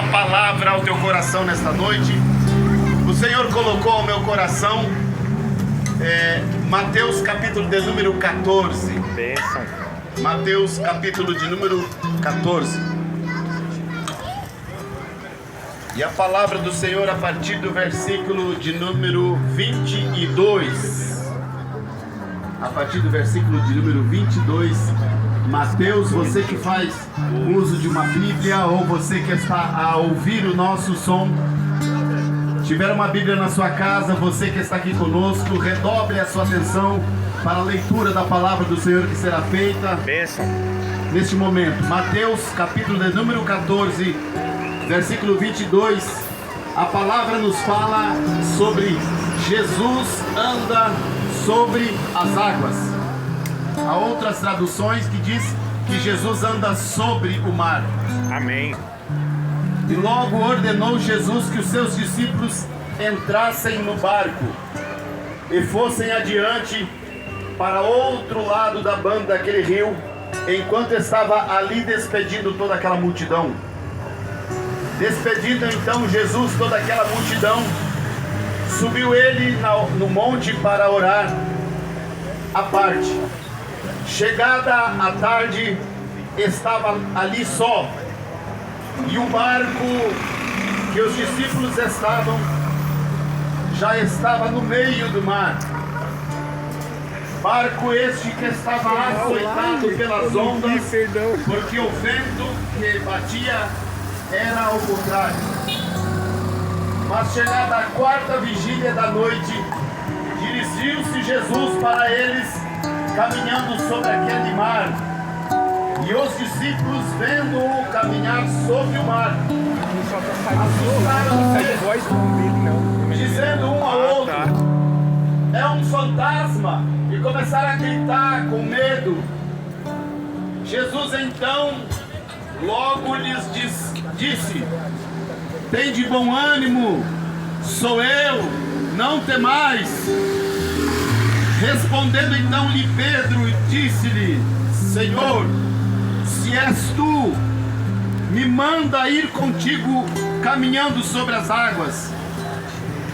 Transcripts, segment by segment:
uma palavra ao teu coração nesta noite. O Senhor colocou ao meu coração Mateus capítulo de número 14. Bênção. Mateus capítulo de número 14. E a palavra do Senhor a partir do versículo de número 22. A partir do versículo de número 22. Mateus, você que faz uso de uma Bíblia ou você que está a ouvir o nosso som, tiver uma Bíblia na sua casa, você que está aqui conosco, redobre a sua atenção para a leitura da palavra do Senhor que será feita Bênção. neste momento. Mateus, capítulo de número 14, versículo 22. A palavra nos fala sobre Jesus anda sobre as águas. Há outras traduções que diz que Jesus anda sobre o mar. Amém. E logo ordenou Jesus que os seus discípulos entrassem no barco e fossem adiante para outro lado da banda daquele rio, enquanto estava ali despedindo toda aquela multidão. Despedindo então Jesus toda aquela multidão, subiu ele no monte para orar à parte. Chegada a tarde, estava ali só, e o barco que os discípulos estavam já estava no meio do mar. Barco este que estava açoitado pelas ondas, porque o vento que batia era ao contrário. Mas chegada a quarta vigília da noite, dirigiu-se Jesus para eles, caminhando sobre aquele mar. E os discípulos, vendo-o caminhar sobre o mar, assustaram-se, dizendo um ao outro: é um fantasma, e começaram a gritar com medo. Jesus então logo lhes disse: tende bom ânimo, sou eu, não temais. Respondendo então-lhe Pedro, disse-lhe: Senhor, se és tu, me manda ir contigo caminhando sobre as águas.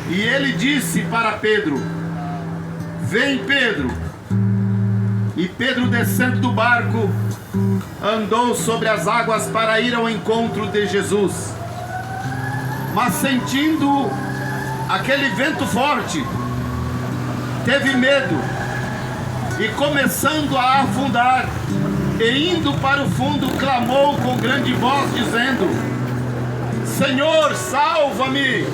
E ele disse para Pedro: vem, Pedro. E Pedro, descendo do barco, andou sobre as águas para ir ao encontro de Jesus. Mas sentindo aquele vento forte, teve medo, e começando a afundar e indo para o fundo, clamou com grande voz, dizendo: Senhor, salva-me!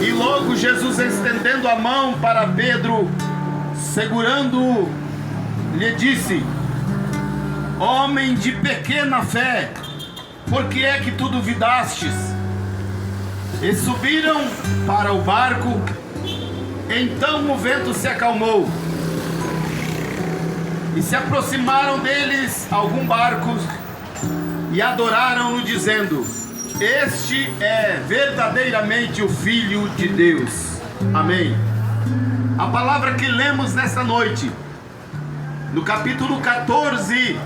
E logo Jesus, estendendo a mão para Pedro, segurando-o, lhe disse: homem de pequena fé, por que é que tu duvidastes? E subiram para o barco. Então o vento se acalmou, e se aproximaram deles alguns barcos, e adoraram-no, dizendo: este é verdadeiramente o Filho de Deus. Amém. A palavra que lemos nesta noite, no capítulo 14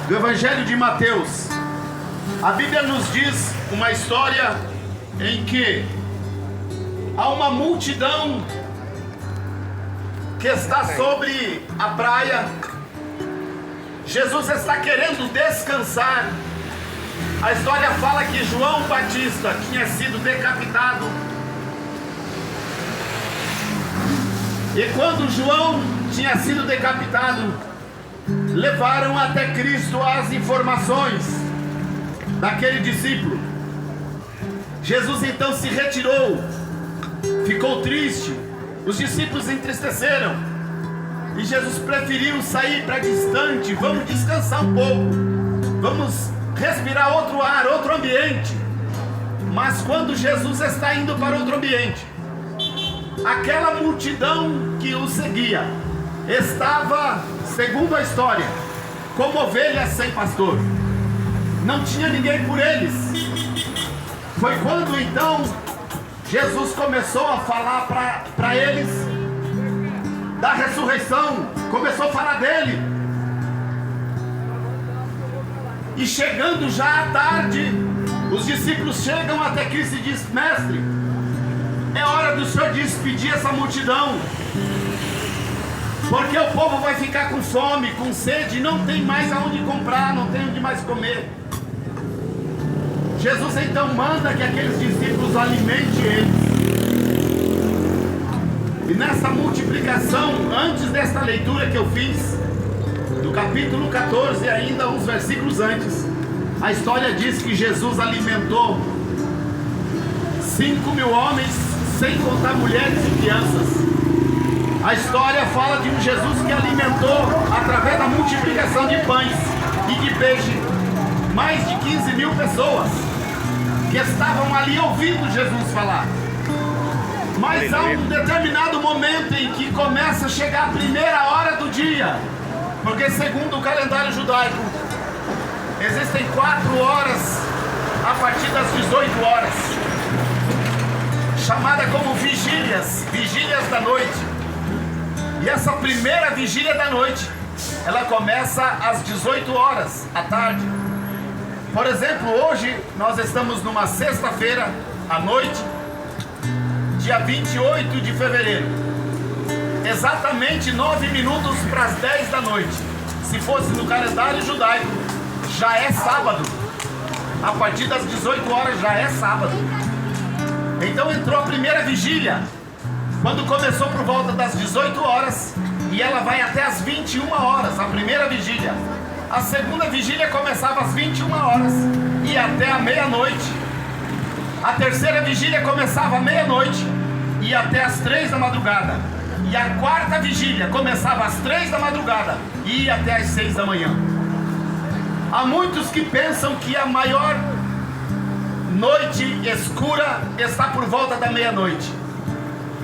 do Evangelho de Mateus, a Bíblia nos diz uma história em que há uma multidão que está sobre a praia. Jesus está querendo descansar. A história fala que João Batista tinha sido decapitado. E quando João tinha sido decapitado, levaram até Cristo as informações daquele discípulo. Jesus então se retirou, ficou triste, os discípulos entristeceram, e Jesus preferiu sair para distante. Vamos descansar um pouco, vamos respirar outro ar, outro ambiente. Mas quando Jesus está indo para outro ambiente, aquela multidão que o seguia estava, segundo a história, como ovelhas sem pastor. Não tinha ninguém por eles. Foi quando então Jesus começou a falar para eles da ressurreição, começou a falar dele. E chegando já à tarde, os discípulos chegam até Cristo e dizem: mestre, é hora do Senhor despedir essa multidão, porque o povo vai ficar com fome, com sede, não tem mais aonde comprar, não tem onde mais comer. Jesus então manda que aqueles discípulos alimentem eles. E nessa multiplicação, antes desta leitura que eu fiz, do capítulo 14, ainda uns versículos antes, a história diz que Jesus alimentou 5.000 homens, sem contar mulheres e crianças. A história fala de um Jesus que alimentou, através da multiplicação de pães e de peixe, mais de 15.000 pessoas que estavam ali ouvindo Jesus falar. Mas há um determinado momento em que começa a chegar a primeira hora do dia, porque segundo o calendário judaico, existem 4 horas a partir das 18 horas, chamada como vigílias da noite. E essa primeira vigília da noite, ela começa às 18 horas à tarde. Por exemplo, hoje nós estamos numa sexta-feira à noite, dia 28 de fevereiro, exatamente 9 minutos para as 10 da noite. Se fosse no calendário judaico, já é sábado. A partir das 18 horas já é sábado. Então entrou a primeira vigília, quando começou por volta das 18 horas, e ela vai até as 21 horas, a primeira vigília. A segunda vigília começava às 21 horas e até a meia-noite. A terceira vigília começava à meia-noite e até às 3 da madrugada. E a quarta vigília começava às 3 da madrugada e ia até às 6 da manhã. Há muitos que pensam que a maior noite escura está por volta da meia-noite.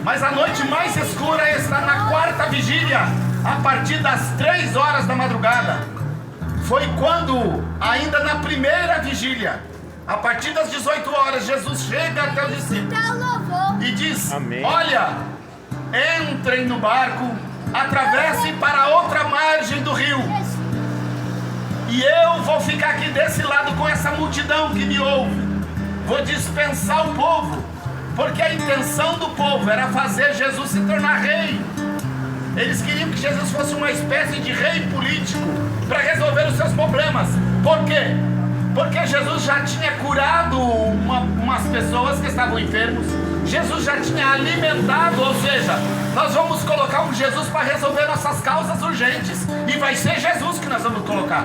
Mas a noite mais escura está na quarta vigília, a partir das 3 horas da madrugada. Foi quando, ainda na primeira vigília, a partir das 18 horas, Jesus chega até os discípulos e diz: amém. Olha, entrem no barco, atravessem para a outra margem do rio, e eu vou ficar aqui desse lado com essa multidão que me ouve. Vou dispensar o povo, porque a intenção do povo era fazer Jesus se tornar rei. Eles queriam que Jesus fosse uma espécie de rei político para resolver os seus problemas. Por quê? Porque Jesus já tinha curado umas pessoas que estavam enfermos. Jesus já tinha alimentado, ou seja, nós vamos colocar um Jesus para resolver nossas causas urgentes. E vai ser Jesus que nós vamos colocar.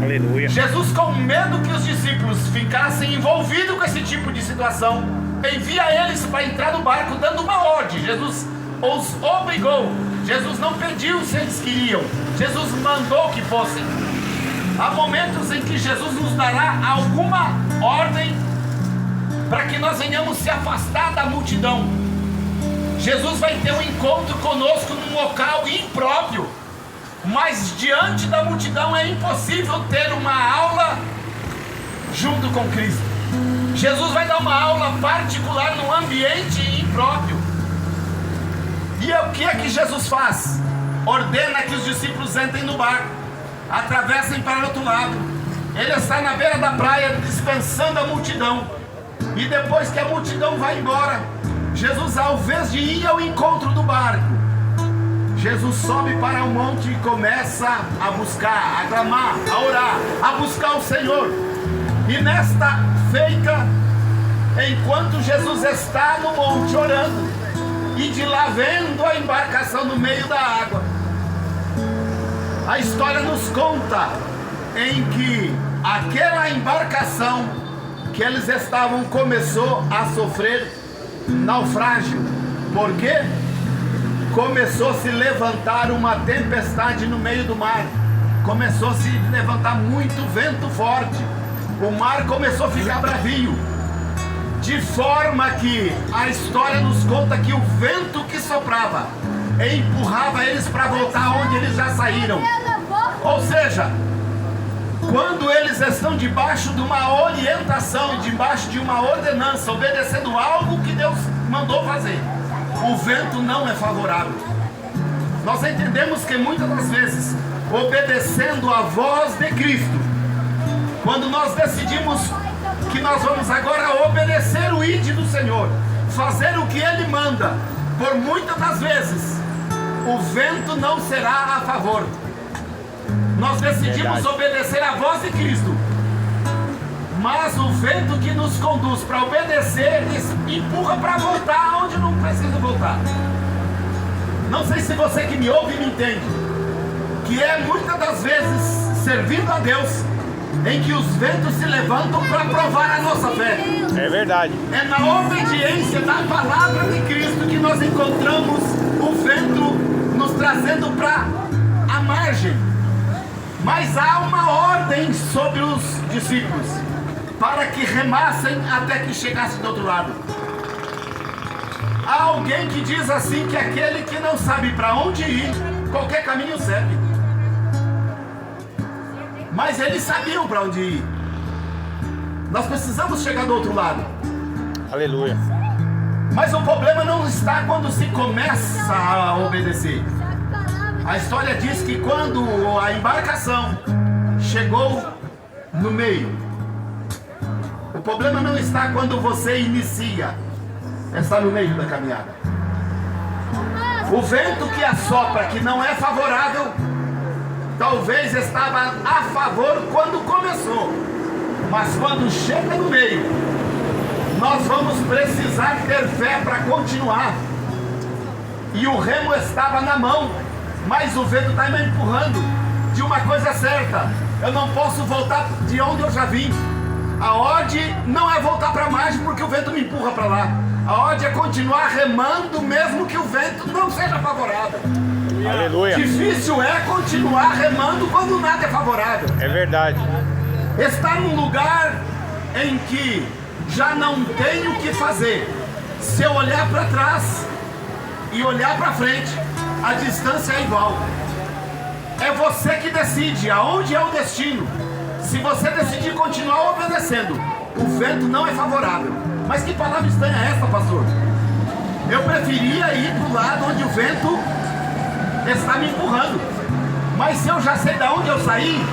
Aleluia. Jesus, com medo que os discípulos ficassem envolvidos com esse tipo de situação, envia eles para entrar no barco dando uma ordem. Jesus os obrigou. Jesus não pediu se eles queriam. Jesus mandou que fossem. Há momentos em que Jesus nos dará alguma ordem para que nós venhamos se afastar da multidão. Jesus vai ter um encontro conosco num local impróprio, mas diante da multidão é impossível ter uma aula junto com Cristo. Jesus vai dar uma aula particular num ambiente impróprio. E o que é que Jesus faz? Ordena que os discípulos entrem no barco, atravessem para o outro lado. Ele está na beira da praia dispensando a multidão. E depois que a multidão vai embora, Jesus, ao invés de ir ao encontro do barco, Jesus sobe para o monte e começa a buscar, a clamar, a orar, a buscar o Senhor. E nesta feita, enquanto Jesus está no monte orando, e de lá vendo a embarcação no meio da água, a história nos conta em que aquela embarcação que eles estavam começou a sofrer naufrágio. Por quê? Começou a se levantar uma tempestade no meio do mar. Começou a se levantar muito vento forte. O mar começou a ficar bravio, de forma que a história nos conta que o vento que soprava empurrava eles para voltar onde eles já saíram. Ou seja, quando eles estão debaixo de uma orientação, debaixo de uma ordenança, obedecendo algo que Deus mandou fazer, o vento não é favorável. Nós entendemos que muitas das vezes, obedecendo a voz de Cristo, Quando nós decidimos que nós vamos agora obedecer o ide do Senhor, fazer o que Ele manda, por muitas das vezes, o vento não será a favor. Nós decidimos obedecer a voz de Cristo, mas o vento que nos conduz para obedecer empurra para voltar onde não precisa voltar. Não sei se você que me ouve me entende, que é muitas das vezes servindo a Deus em que os ventos se levantam para provar a nossa fé. É verdade. É na obediência da palavra de Cristo que nós encontramos o vento nos trazendo para a margem. Mas há uma ordem sobre os discípulos para que remassem até que chegassem do outro lado. Há alguém que diz assim que aquele que não sabe para onde ir, qualquer caminho serve. Mas eles sabiam para onde ir. Nós precisamos chegar do outro lado. Aleluia. Mas o problema não está quando se começa a obedecer. A história diz que quando a embarcação chegou no meio, o problema não está quando você inicia, está no meio da caminhada. O vento que assopra, que não é favorável, talvez estava a favor quando começou, mas quando chega no meio, nós vamos precisar ter fé para continuar. E o remo estava na mão, mas o vento está me empurrando de uma coisa certa: eu não posso voltar de onde eu já vim. A ordem não é voltar para a margem porque o vento me empurra para lá. A ordem é continuar remando mesmo que o vento não seja favorável. Aleluia. Difícil é continuar remando quando nada é favorável. É verdade. Estar num lugar em que já não tem o que fazer. Se eu olhar para trás e olhar para frente, a distância é igual. É você que decide aonde é o destino. Se você decidir continuar obedecendo, o vento não é favorável. Mas que palavra estranha é essa, pastor? Eu preferia ir para o lado onde o vento está me empurrando. Mas se eu já sei de onde eu saí,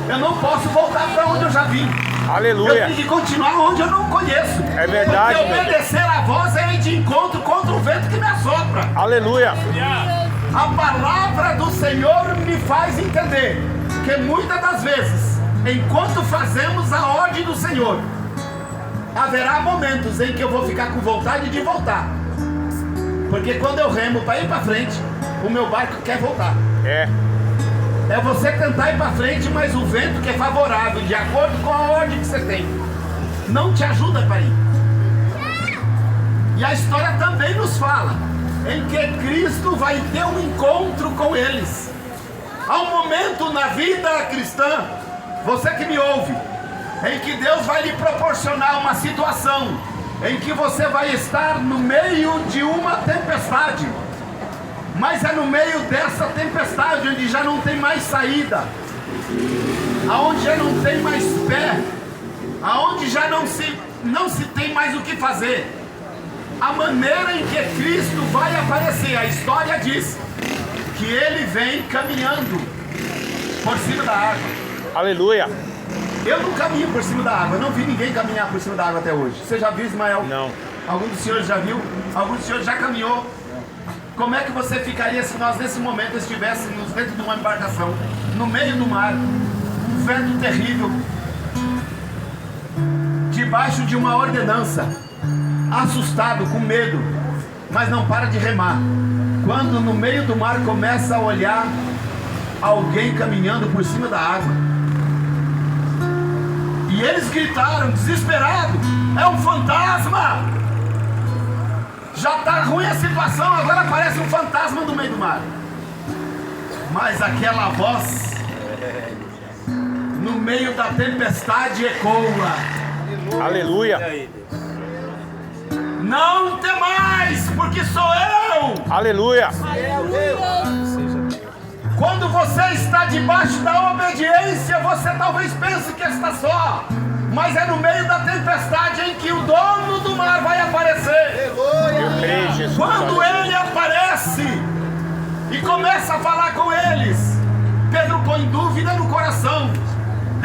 eu não posso voltar para onde eu já vim. Aleluia. Eu tenho que continuar onde eu não conheço. É verdade. Porque obedecer a voz é ir de encontro contra o vento que me assopra. Aleluia. A palavra do Senhor me faz entender que muitas das vezes, enquanto fazemos a ordem do Senhor, haverá momentos em que eu vou ficar com vontade de voltar. Porque quando eu remo para ir para frente, o meu barco quer voltar. É você tentar ir para frente, mas o vento que é favorável, de acordo com a ordem que você tem, não te ajuda para ir. E a história também nos fala em que Cristo vai ter um encontro com eles. Há um momento na vida cristã, você que me ouve, em que Deus vai lhe proporcionar uma situação em que você vai estar no meio de uma tempestade. Mas é no meio dessa tempestade onde já não tem mais saída, aonde já não tem mais pé, aonde já não se tem mais o que fazer. A maneira em que Cristo vai aparecer, a história diz que Ele vem caminhando por cima da água. Aleluia. Eu não caminho por cima da água, eu não vi ninguém caminhar por cima da água até hoje. Você já viu, Ismael? Não. Algum dos senhores já viu? Algum dos senhores já caminhou? Como é que você ficaria se nós nesse momento estivéssemos dentro de uma embarcação, no meio do mar, um vento terrível, debaixo de uma ordenança, assustado, com medo, mas não para de remar? Quando no meio do mar começa a olhar alguém caminhando por cima da água, e eles gritaram desesperado: é um fantasma! Já está ruim a situação, agora aparece um fantasma no meio do mar. Mas aquela voz no meio da tempestade ecoa: aleluia. Não temais, porque sou eu. Aleluia. Quando você está debaixo da obediência, você talvez pense que está só, mas é no meio da tempestade em que o dono do mar vai aparecer. Eu creio, Jesus. Quando ele aparece e começa a falar com eles, Pedro põe dúvida no coração.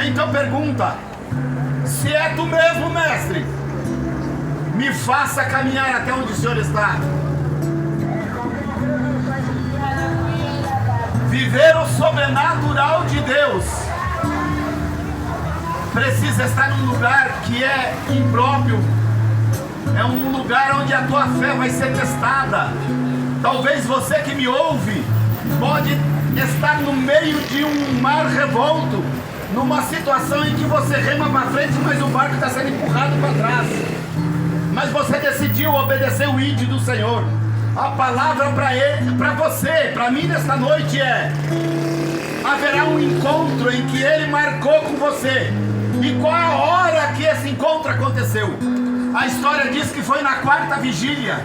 Então pergunta: se é tu mesmo, mestre, me faça caminhar até onde o Senhor está. Viver o sobrenatural de Deus precisa estar num lugar que é impróprio. É um lugar onde a tua fé vai ser testada. Talvez você que me ouve pode estar no meio de um mar revolto, numa situação em que você rema para frente, mas o barco está sendo empurrado para trás. Mas você decidiu obedecer o ídolo do Senhor. A palavra para você, para mim nesta noite é: haverá um encontro em que Ele marcou com você. E qual a hora que esse encontro aconteceu? A história diz que foi na quarta vigília,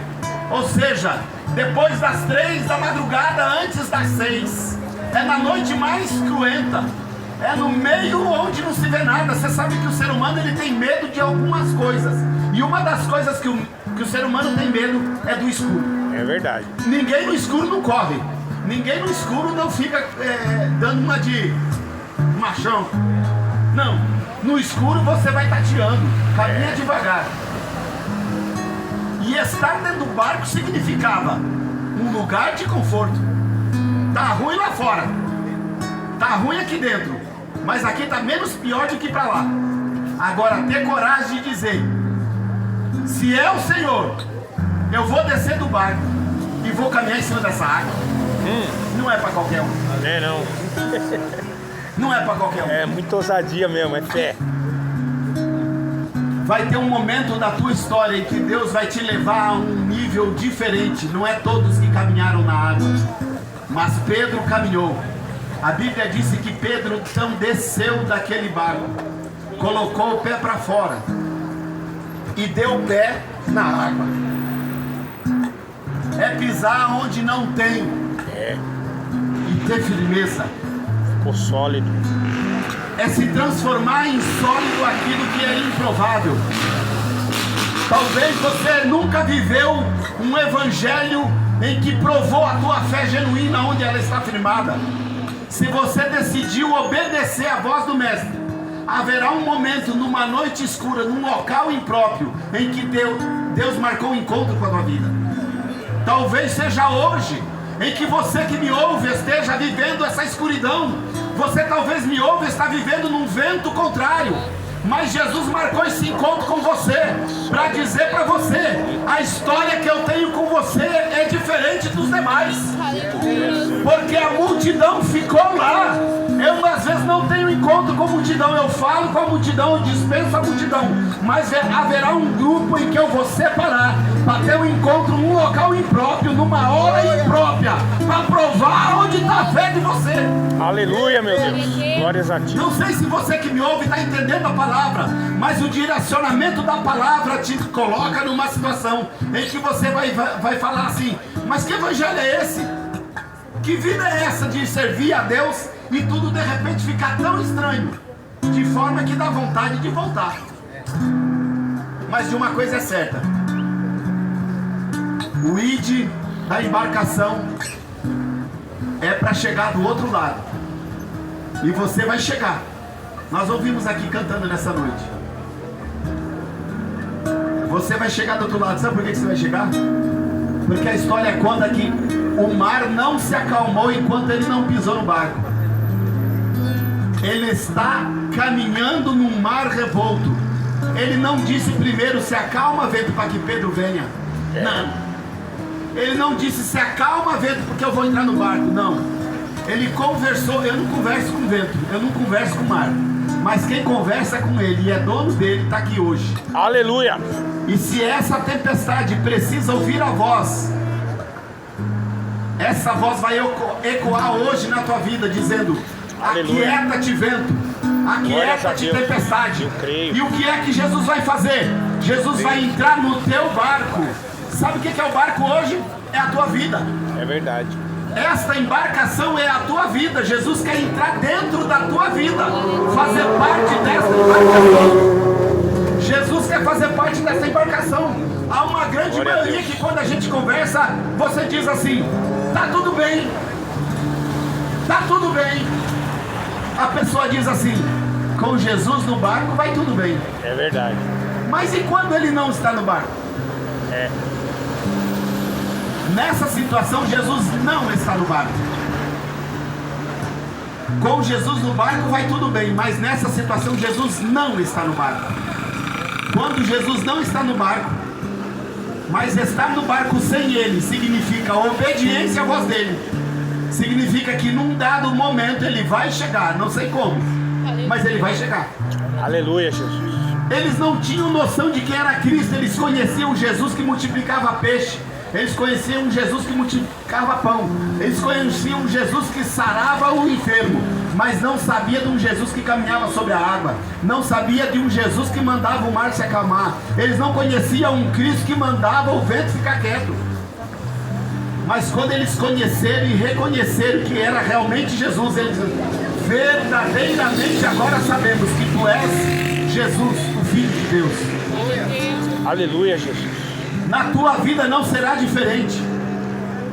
ou seja, depois das 3 da madrugada, antes das 6. É na noite mais cruenta. É no meio onde não se vê nada. Você sabe que o ser humano ele tem medo de algumas coisas. E uma das coisas que o ser humano tem medo é do escuro. É verdade. Ninguém no escuro não corre. Ninguém no escuro não fica dando uma de machão. Não. No escuro você vai tateando. Caminha devagar. E estar dentro do barco significava um lugar de conforto. Tá ruim lá fora. Tá ruim aqui dentro. Mas aqui tá menos pior do que para lá. Agora, ter coragem de dizer: se é o Senhor, eu vou descer do barco e vou caminhar em cima dessa água. Não é para qualquer um. É não. Não é para qualquer um. É muita ousadia mesmo, é fé. Vai ter um momento da tua história em que Deus vai te levar a um nível diferente. Não é todos que caminharam na água, mas Pedro caminhou. A Bíblia disse que Pedro então desceu daquele barco, colocou o pé para fora e deu o pé na água. É pisar onde não tem e ter firmeza. Ficou sólido. É se transformar em sólido aquilo que é improvável. Talvez você nunca viveu um evangelho em que provou a tua fé genuína onde ela está firmada. Se você decidiu obedecer à voz do Mestre, haverá um momento numa noite escura, num local impróprio, em que Deus marcou um encontro com a tua vida. Talvez seja hoje, em que você que me ouve esteja vivendo essa escuridão. Você talvez me ouve e está vivendo num vento contrário. Mas Jesus marcou esse encontro com você para dizer para você: a história que eu tenho com você é diferente dos demais. Porque a multidão ficou lá. Eu às vezes não tenho encontro com a multidão, eu falo com a multidão, eu dispenso a multidão. Mas haverá um grupo em que eu vou separar para ter um encontro num local impróprio, numa hora imprópria, para provar onde está a fé de você. Aleluia, meu Deus. Glórias a ti. Não sei se você que me ouve está entendendo a palavra, mas o direcionamento da palavra te coloca numa situação em que você vai falar assim: mas que evangelho é esse? Que vida é essa de servir a Deus e tudo de repente ficar tão estranho, de forma que dá vontade de voltar? Mas de uma coisa é certa: o id da embarcação é para chegar do outro lado. E você vai chegar. Nós ouvimos aqui cantando nessa noite. Você vai chegar do outro lado. Sabe por que você vai chegar? Porque a história conta que o mar não se acalmou enquanto ele não pisou no barco. Ele está caminhando num mar revolto. Ele não disse primeiro: se acalma, vento, para que Pedro venha. Não. Ele não disse: se acalma, vento, porque eu vou entrar no barco. Não. Ele conversou. Eu não converso com vento, eu não converso com o mar, mas quem conversa com ele e é dono dele está aqui hoje. Aleluia. E se essa tempestade precisa ouvir a voz, essa voz vai ecoar hoje na tua vida, dizendo: aquieta-te, vento, aquieta-te, tempestade. Eu creio. E o que é que Jesus vai fazer? Jesus vai entrar no teu barco. Sabe o que é o barco hoje? É a tua vida. É verdade. Esta embarcação é a tua vida. Jesus quer entrar dentro da tua vida, fazer parte dessa embarcação. Jesus quer fazer parte dessa embarcação. Há uma grande maioria que quando a gente conversa, você diz assim: tá tudo bem, tá tudo bem. A pessoa diz assim: Com Jesus no barco vai tudo bem. É verdade. Mas e quando ele não está no barco? É. Nessa situação, Jesus não está no barco. Com Jesus no barco vai tudo bem, mas nessa situação Jesus não está no barco. Quando Jesus não está no barco, mas estar no barco sem ele, significa obediência à voz dele. Significa que num dado momento ele vai chegar, não sei como, mas ele vai chegar. Aleluia, Jesus. Eles não tinham noção de quem era Cristo, eles conheciam Jesus que multiplicava peixe, eles conheciam Jesus que multiplicava pão, eles conheciam Jesus que sarava o enfermo, mas não sabia de um Jesus que caminhava sobre a água, não sabia de um Jesus que mandava o mar se acalmar, eles não conheciam um Cristo que mandava o vento ficar quieto. Mas quando eles conheceram e reconheceram que era realmente Jesus, eles verdadeiramente agora sabemos que tu és Jesus, o Filho de Deus. Aleluia, Jesus. Na tua vida não será diferente.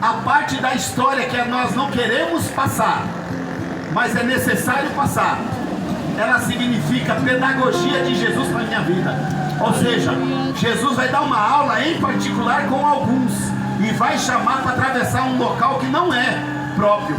A parte da história que nós não queremos passar, mas é necessário passar, ela significa pedagogia de Jesus para a minha vida. Ou seja, Jesus vai dar uma aula em particular com alguns e vai chamar para atravessar um local que não é próprio.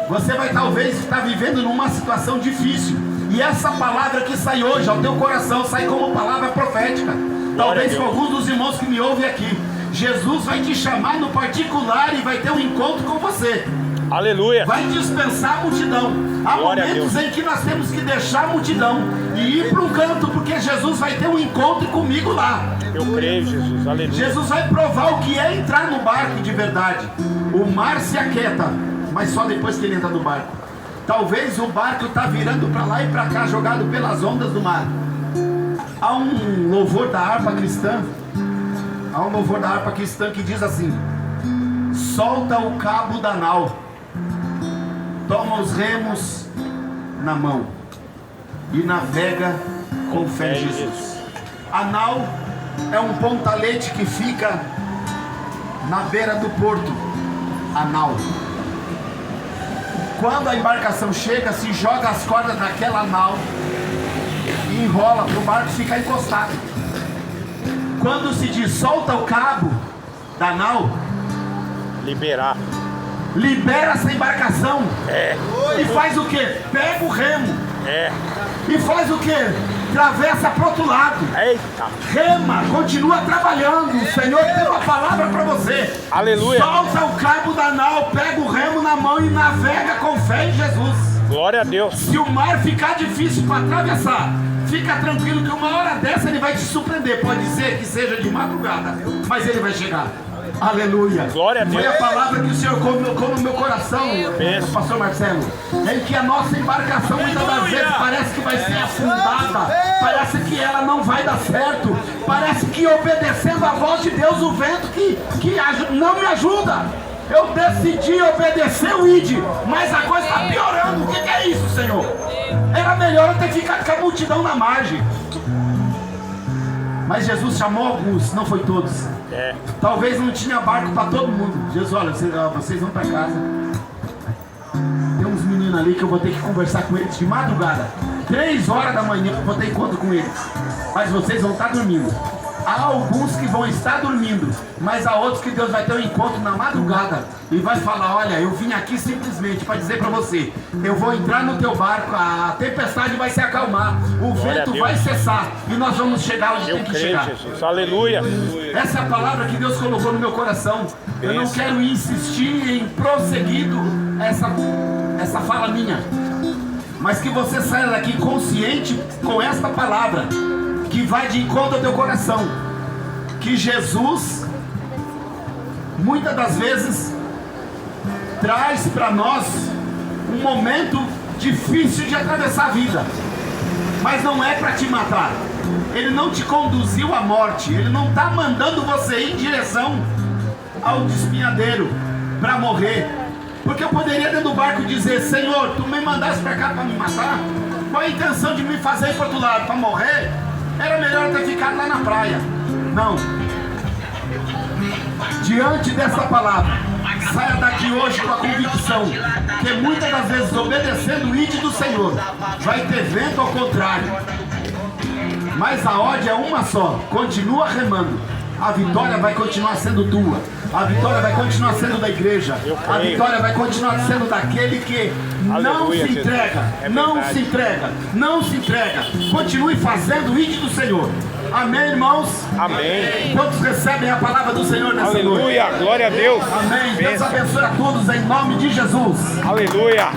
Você vai talvez estar vivendo numa situação difícil, e essa palavra que sai hoje ao teu coração sai como palavra profética. Talvez com alguns dos irmãos que me ouvem aqui, Jesus vai te chamar no particular e vai ter um encontro com você. Aleluia. Vai dispensar a multidão. Há momentos em que nós temos que deixar a multidão e ir para um canto, porque Jesus vai ter um encontro comigo lá. Eu creio, Jesus. Aleluia. Jesus vai provar o que é entrar no barco de verdade. O mar se aquieta, mas só depois que ele entra no barco. Talvez o barco está virando para lá e para cá, jogado pelas ondas do mar. Há um louvor da harpa cristã. Há um louvor da harpa cristã que diz assim: solta o cabo da nau, toma os remos na mão e navega com fé em Jesus. A nau é um pontalete que fica na beira do porto. A nau. Quando a embarcação chega, se joga as cordas naquela nau e enrola para o barco ficar encostado. Quando se diz solta o cabo da nau, libera essa embarcação. E faz o que? Pega o remo. E faz o que? Travessa para o outro lado. Eita. Rema, continua trabalhando. O Senhor tem uma palavra para você. Aleluia. Solta o cabo da nau, pega o remo na mão e navega com fé em Jesus. Glória a Deus. Se o mar ficar difícil para atravessar, fica tranquilo que uma hora dessa ele vai te surpreender. Pode ser que seja de madrugada, mas ele vai chegar. Aleluia. Glória a Deus. Foi a palavra que o Senhor colocou no meu coração, pastor Marcelo. É que a nossa embarcação muitas das vezes parece que vai ser afundada, parece que ela não vai dar certo, parece que obedecendo a voz de Deus, o vento que não me ajuda. Eu decidi obedecer o ID, mas a coisa está piorando. O que é isso, Senhor? Era melhor eu ter ficado com a multidão na margem. Mas Jesus chamou alguns, não foi todos. Talvez não tinha barco para todo mundo. Jesus, olha, vocês vão para casa. Tem uns meninos ali que eu vou ter que conversar com eles de madrugada. 3 horas da manhã eu vou ter encontro com eles. Mas vocês vão estar dormindo. Há alguns que vão estar dormindo, mas há outros que Deus vai ter um encontro na madrugada e vai falar: olha, eu vim aqui simplesmente para dizer para você, eu vou entrar no teu barco, a tempestade vai se acalmar, o vento vai cessar e nós vamos chegar onde tem que chegar. Jesus. Aleluia. Essa é a palavra que Deus colocou no meu coração. Eu não quero insistir em prosseguido essa fala minha, mas que você saia daqui consciente com esta palavra que vai de encontro ao teu coração, que Jesus muitas das vezes traz para nós um momento difícil de atravessar a vida, mas não é para te matar. Ele não te conduziu à morte, ele não está mandando você ir em direção ao despenhadeiro para morrer, porque eu poderia dentro do barco dizer: Senhor, tu me mandaste para cá para me matar? Qual a intenção de me fazer ir para outro lado? Para morrer? Era melhor ter ficado lá na praia. Não. Diante dessa palavra, saia daqui hoje com a convicção que muitas das vezes, obedecendo o ídolo do Senhor, vai ter vento ao contrário. Mas a ordem é uma só: continua remando. A vitória vai continuar sendo tua. A vitória vai continuar sendo da igreja. A vitória vai continuar sendo daquele que não se entrega. Não se entrega. Não se entrega. Continue fazendo o ídolo do Senhor. Amém, irmãos? Amém. Quantos recebem a palavra do Senhor nessa noite? Aleluia. Glória a Deus. Amém. Deus abençoe a todos em nome de Jesus. Aleluia.